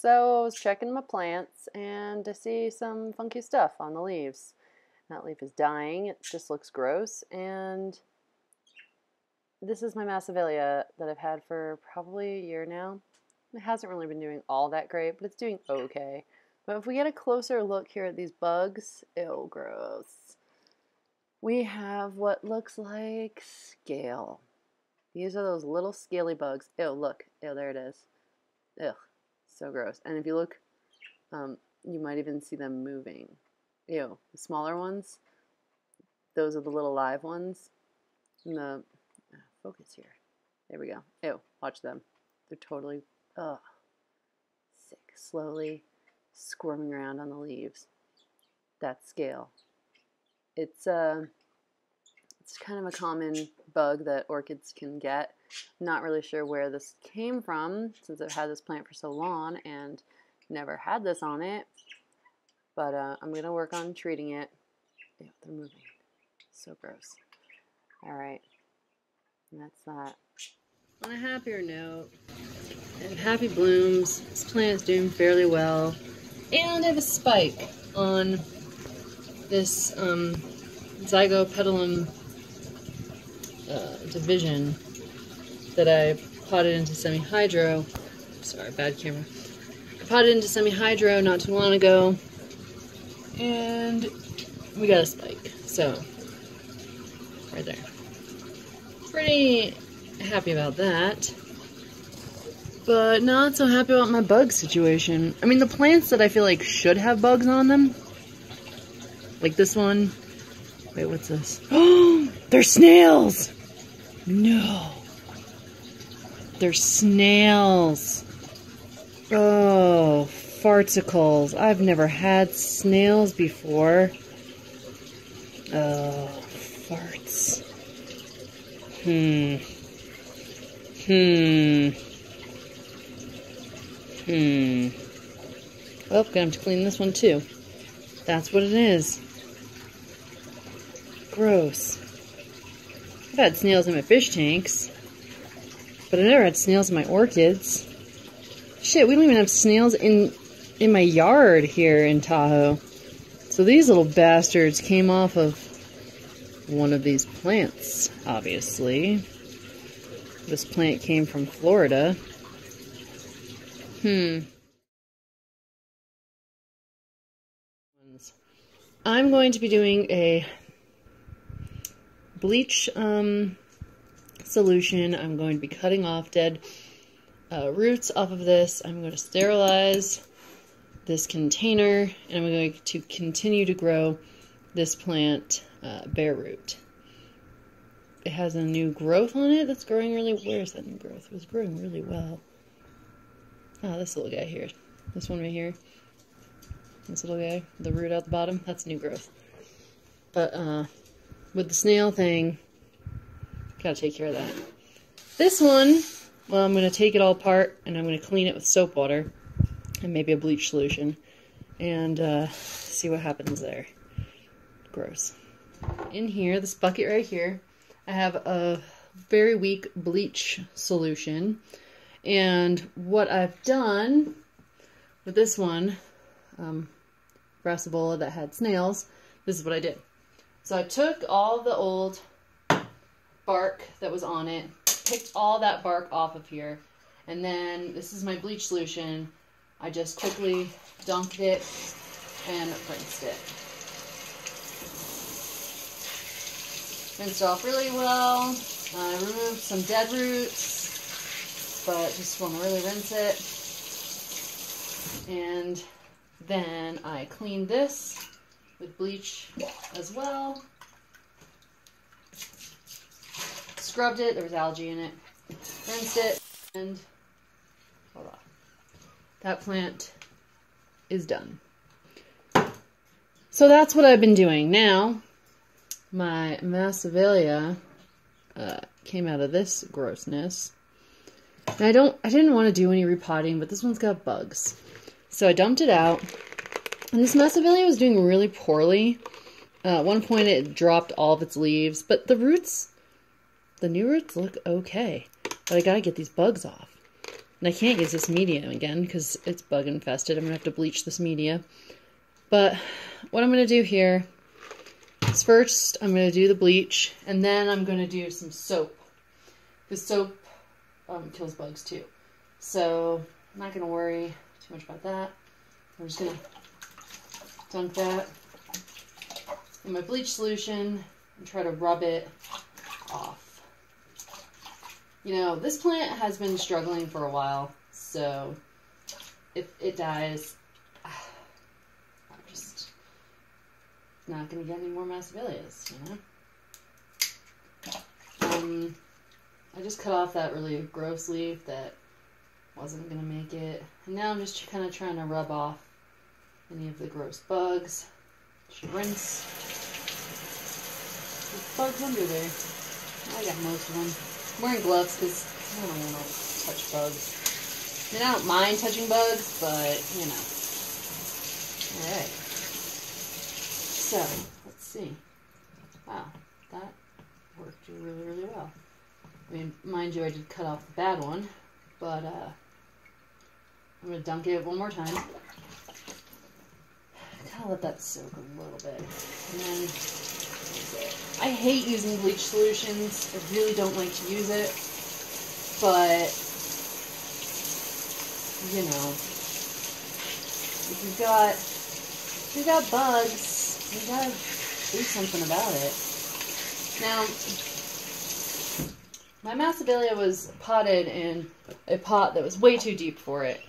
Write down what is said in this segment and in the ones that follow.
So I was checking my plants and I see some funky stuff on the leaves. That leaf is dying, it just looks gross, and this is my Massavelia that I've had for probably a year now. It hasn't really been doing all that great, but it's doing okay. But if we get a closer look here at these bugs, ew, gross. We have what looks like scale. These are those little scaly bugs. Ew, look. Ew, there it is. Ugh, so gross. And if you look, you might even see them moving. Ew, the smaller ones, those are the little live ones. And the, focus here. There we go. Ew, watch them. They're totally, ugh, sick. Slowly squirming around on the leaves. That's scale. It's kind of a common bug that orchids can get. Not really sure where this came from since I've had this plant for so long and never had this on it. But I'm going to work on treating it. Ew, they're moving. So gross. Alright. And that's that. On a happier note, I have happy blooms. This plant is doing fairly well. And I have a spike on this zygopetalum division that I potted into semi-hydro. Sorry, bad camera. I potted into semi-hydro not too long ago, and we got a spike. So, right there. Pretty happy about that, but not so happy about my bug situation. I mean, the plants that I feel like should have bugs on them, like this one. Wait, what's this? Oh, they're snails! No. They're snails. Oh, farticles. I've never had snails before. Oh, farts. Well, gonna have to clean this one too. That's what it is. Gross. I've had snails in my fish tanks, but I've never had snails in my orchids. Shit, we don't even have snails in my yard here in Tahoe. So these little bastards came off of one of these plants, obviously. This plant came from Florida. I'm going to be doing a bleach solution. I'm going to be cutting off dead roots off of this. I'm going to sterilize this container, and I'm going to continue to grow this plant bare root. It has a new growth on it that's growing really... Where's that new growth? It was growing really well. Oh, this little guy here. This one right here. This little guy, the root out the bottom, that's new growth. But with the snail thing, gotta take care of that. This one, well, I'm gonna take it all apart and I'm gonna clean it with soap water and maybe a bleach solution and see what happens there. Gross. In here, this bucket right here, I have a very weak bleach solution, and what I've done with this one, Brassivola that had snails, this is what I did. So I took all the old bark that was on it, picked all that bark off of here, and then this is my bleach solution. I just quickly dunked it and rinsed it. Rinsed it off really well. I removed some dead roots, but just want to really rinse it. And then I cleaned this with bleach as well. Scrubbed it, there was algae in it. Rinsed it, and voila. That plant is done. So that's what I've been doing. Now, my Massavelia came out of this grossness. And I didn't want to do any repotting, but this one's got bugs. So I dumped it out. And this Massavelia was doing really poorly. At one point it dropped all of its leaves, but the new roots look okay. But I gotta get these bugs off. And I can't use this media again because it's bug infested. I'm going to have to bleach this media. But what I'm going to do here is first I'm going to do the bleach, and then I'm going to do some soap. Because soap kills bugs too. So I'm not going to worry too much about that. I'm just going to dunk that in my bleach solution and try to rub it off. You know, this plant has been struggling for a while, so if it dies, I'm just not going to get any more Massavillias, you know? I just cut off that really gross leaf that wasn't going to make it. And now I'm just kind of trying to rub off any of the gross bugs. Should rinse. There's bugs under there. I got most of them. I'm wearing gloves because I don't want to touch bugs. I mean, I don't mind touching bugs, but, you know. Alright. So, let's see. Wow, that worked really, really well. I mean, mind you, I did cut off the bad one, but I'm going to dunk it one more time. Kind of let that soak a little bit. And then, I hate using bleach solutions. I really don't like to use it. But, you know, if you've got bugs, you gotta do something about it. Now, my Massavillia was potted in a pot that was way too deep for it.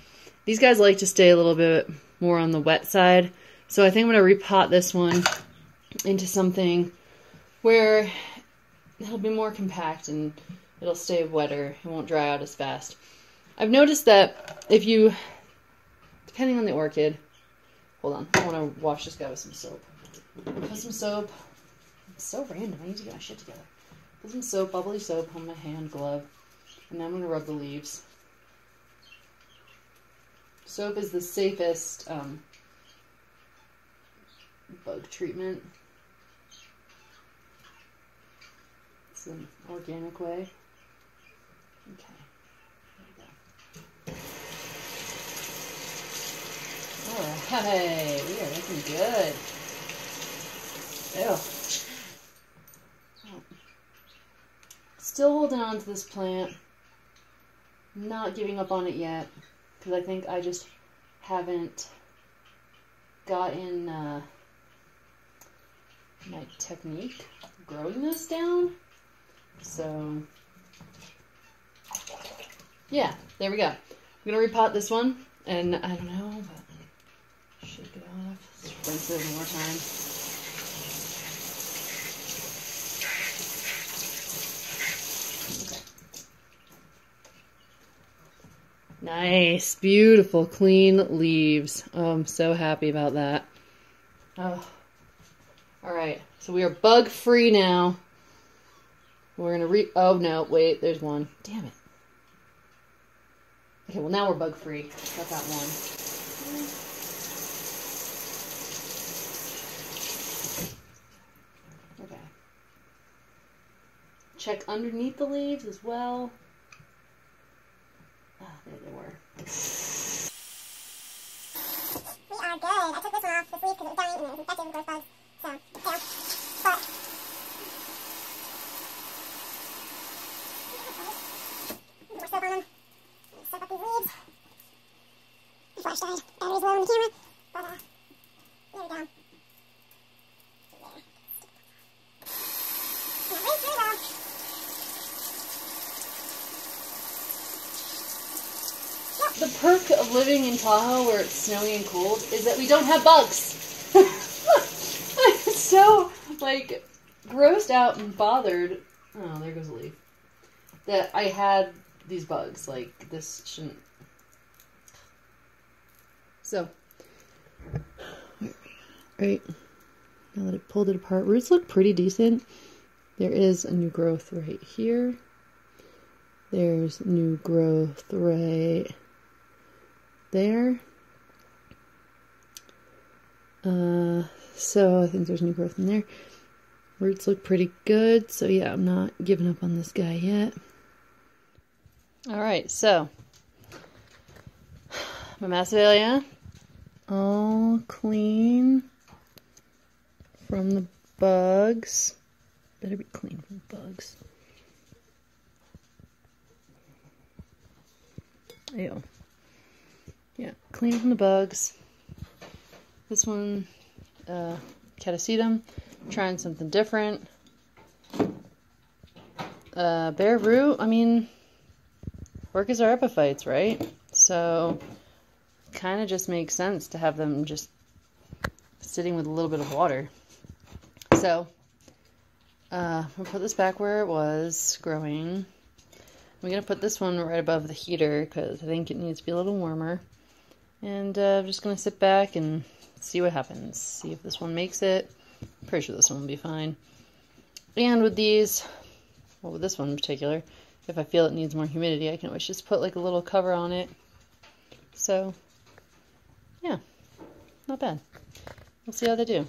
These guys like to stay a little bit more on the wet side. So I think I'm going to repot this one into something where it'll be more compact and it'll stay wetter. It won't dry out as fast. I've noticed that if you, depending on the orchid, hold on, I want to wash this guy with some soap. Put some soap. It's so random. I need to get my shit together. Put some soap, bubbly soap on my hand glove, and then I'm going to rub the leaves. Soap is the safest bug treatment. It's an organic way. Okay, there we go. Alright, we are looking good. Ew. Still holding on to this plant. Not giving up on it yet, because I think I just haven't gotten my technique growing this down. So, yeah, there we go. I'm going to repot this one, and I don't know, but shake it off. Let's rinse it one more time. Nice, beautiful, clean leaves. Oh, I'm so happy about that. Oh, all right. So we are bug free now. We're gonna oh no, wait, there's one. Damn it. Okay, well now we're bug free. Got that one. Okay. Check underneath the leaves as well. Ah, there they were. We are good. I took this one off this week because it was dying and it was infected with gross bugs. So, yeah. But more soap on them. Soap up these leaves. The flash died. Battery's low on the camera. But, there we go. Yeah, rinse really well. The perk of living in Tahoe where it's snowy and cold is that we don't have bugs. I'm so, like, grossed out and bothered. Oh, there goes a leaf. That I had these bugs. Like, this shouldn't. So, right. Now that I pulled it apart, roots look pretty decent. There is a new growth right here. There's new growth right there. So I think there's new growth in there. Roots look pretty good, so yeah, I'm not giving up on this guy yet. Alright, so my Massavelia, all clean from the bugs. Better be clean from bugs. Ew. Yeah, clean from the bugs. This one, catasetum, trying something different. Bare root, I mean, orchids are epiphytes, right? So, kind of just makes sense to have them just sitting with a little bit of water. So, I'm going to put this back where it was growing. I'm going to put this one right above the heater because I think it needs to be a little warmer. And I'm just going to sit back and see what happens. See if this one makes it. I'm pretty sure this one will be fine. And with these, well, with this one in particular, if I feel it needs more humidity, I can always just put like a little cover on it. So, yeah, not bad. We'll see how they do.